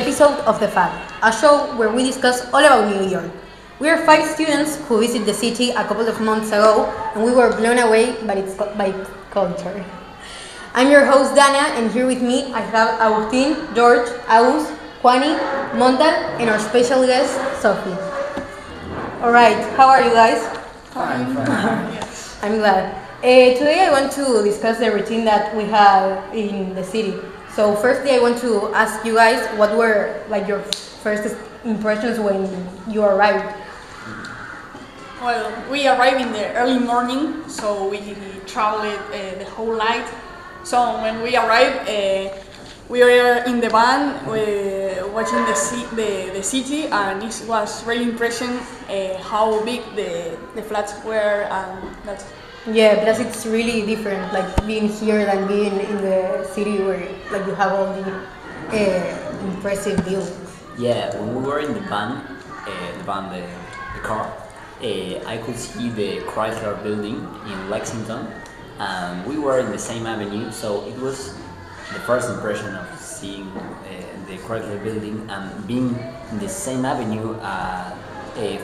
episode of The Fact, a show where we discuss all about New York. We are 5 students who visited the city a couple of months ago, and we were blown away by its culture. I'm your host Dana, and here with me I have Agustin, George, Agus, Juani, Montal, and our special guest, Sophie. Alright, how are you guys? Fine. I'm glad. Today I want to discuss the routine that we have in the city. So firstly I want to ask you guys what were like your first impressions when you arrived? Well, we arrived in the early morning, so we traveled the whole night. So when we arrived, we were in the van watching the city, and it was really impressive how big the flats were, and that's. Yeah, plus it's really different, like being here than being in the city where like you have all the impressive buildings. Yeah, when we were in the car, I could see the Chrysler building in Lexington, and we were in the same avenue, so it was the first impression of seeing the Chrysler building and being in the same avenue,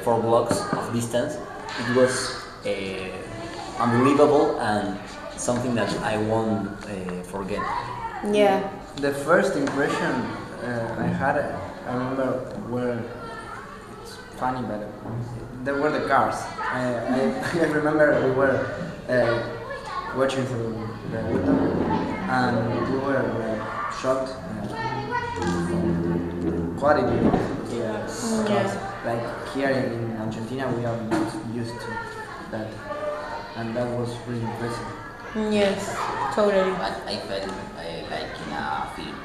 4 blocks of distance. It was unbelievable and something that I won't forget. Yeah. The first impression I had, I remember where it's funny, but there were the cars. I remember we were watching through the window, and we were shocked. Quality. Yes. Like here in Argentina, we are not used to that, and that was really impressive. Yes, totally. But I felt like in a film.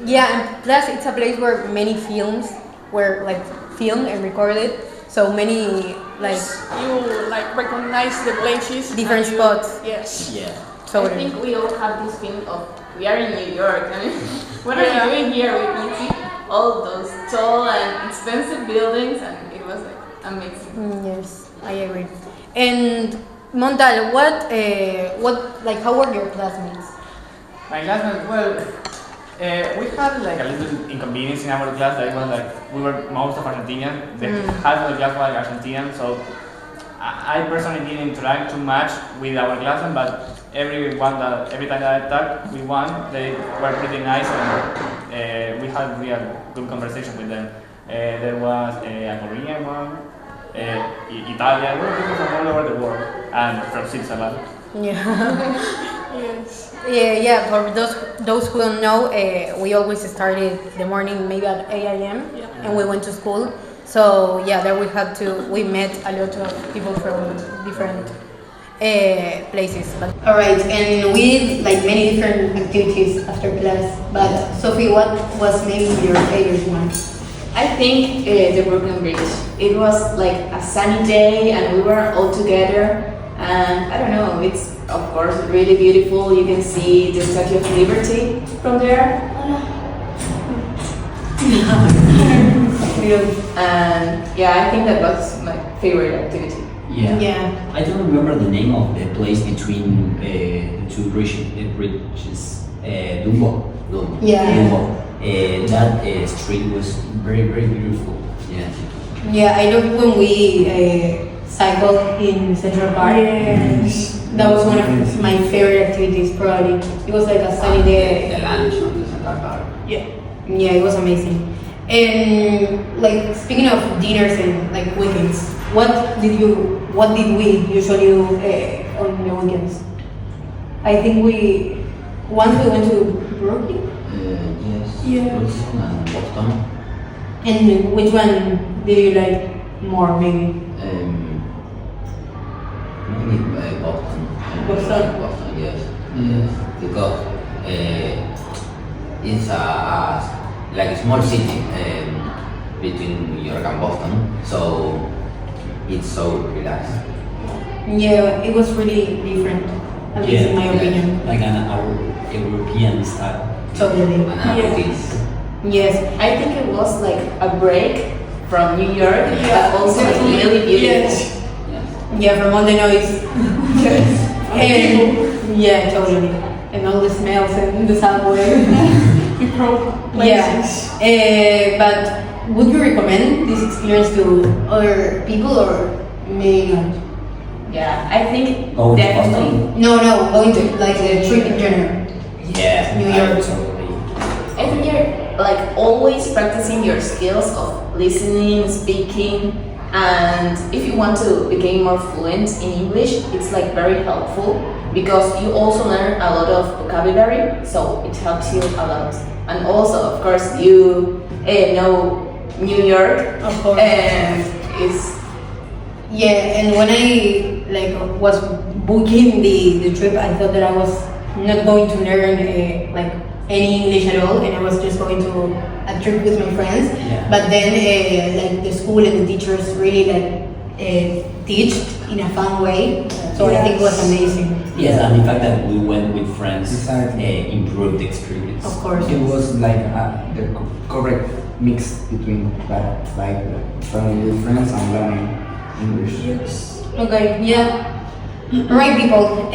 Yeah, and plus it's a place where many films were like filmed and recorded. So many like You like recognize the places. different and you- spots. Yes. Yeah. I Totally. think we all have this feeling of we are in New York. I mean, what are Yeah. you doing here? We see all those tall and expensive buildings, and it was like amazing. Yes, I agree. And Montal, what like how were your classmates? My classmates, well, we had like a little inconvenience in our class. That was like we were most of Argentinian. Half of the class was Argentinian, so I personally didn't interact too much with our classmates. But every time that I talked with one, they were pretty nice, and we had real good conversation with them. There was a Korean one, Italian, we were people from all over the world, and from Switzerland. Yeah. Yes. Yeah. For those who don't know, we always started the morning maybe at 8 a.m. Yeah. and we went to school. So yeah, there we met a lot of people from different places. All right, and we did like many different activities after class. But Sophie, what was maybe your favorite one? I think the Brooklyn Bridge. It was like a sunny day, and we were all together. And I don't know, it's of course really beautiful. You can see the Statue of Liberty from there. And yeah, I think that was my favorite activity. Yeah. I don't remember the name of the place between the two bridges. Dumbo. Yeah. Dumbo. That street was very, very beautiful. Yeah. Yeah, I love when we cycled in Central Park. Yes. That was one of my favorite activities, probably. It was like a sunny The day. lunch on the Central Park. Yeah. Yeah, it was amazing. And like speaking of dinners and like weekends, what did we usually do on the weekends? I think once we went to Brooklyn. Yes. Yeah. Brooklyn and Boston. And which one do you like more, maybe? Maybe Boston. Boston? Boston, yes. Yes. Because it's like a small city between New York and Boston, so it's so relaxed. Yeah, it was really different, at least in my opinion. Like an European style. Totally. Yes. Yes. I think it was like a break from New York, Yeah, but also like exactly. really beautiful. Yes. Yes. Yeah, from all the noise. Yes. And, yeah, totally. And all the smells and the subway. people places. Yeah. But would you recommend this experience to other people or maybe not? Yeah, I think Go to definitely. Boston. No, going to like the trip in general. Yeah, New I York. totally. I think you're like always practicing your skills of listening, speaking, and if you want to become more fluent in English, it's like very helpful because you also learn a lot of vocabulary, so it helps you a lot. And also, of course, you know New York, Of course. and it's Yeah, and when I was booking the trip, I thought that I was not going to learn like any English at all, and I was just going to a trip with my friends. Yeah. But then like the school and the teachers really teach in a fun way, so I think it was amazing. Yes, and the fact that we went with friends Exactly. improved the experience. Of course. It was like the correct mix between that, like traveling with friends and learning English. Okay, yeah. Alright, people.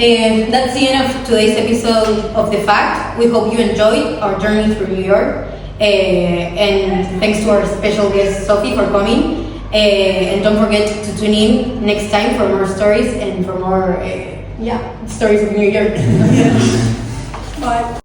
That's the end of today's episode of The Fact. We hope you enjoyed our journey through New York. And thanks to our special guest, Sophie, for coming. And don't forget to tune in next time for more stories and for more stories of New York. Bye.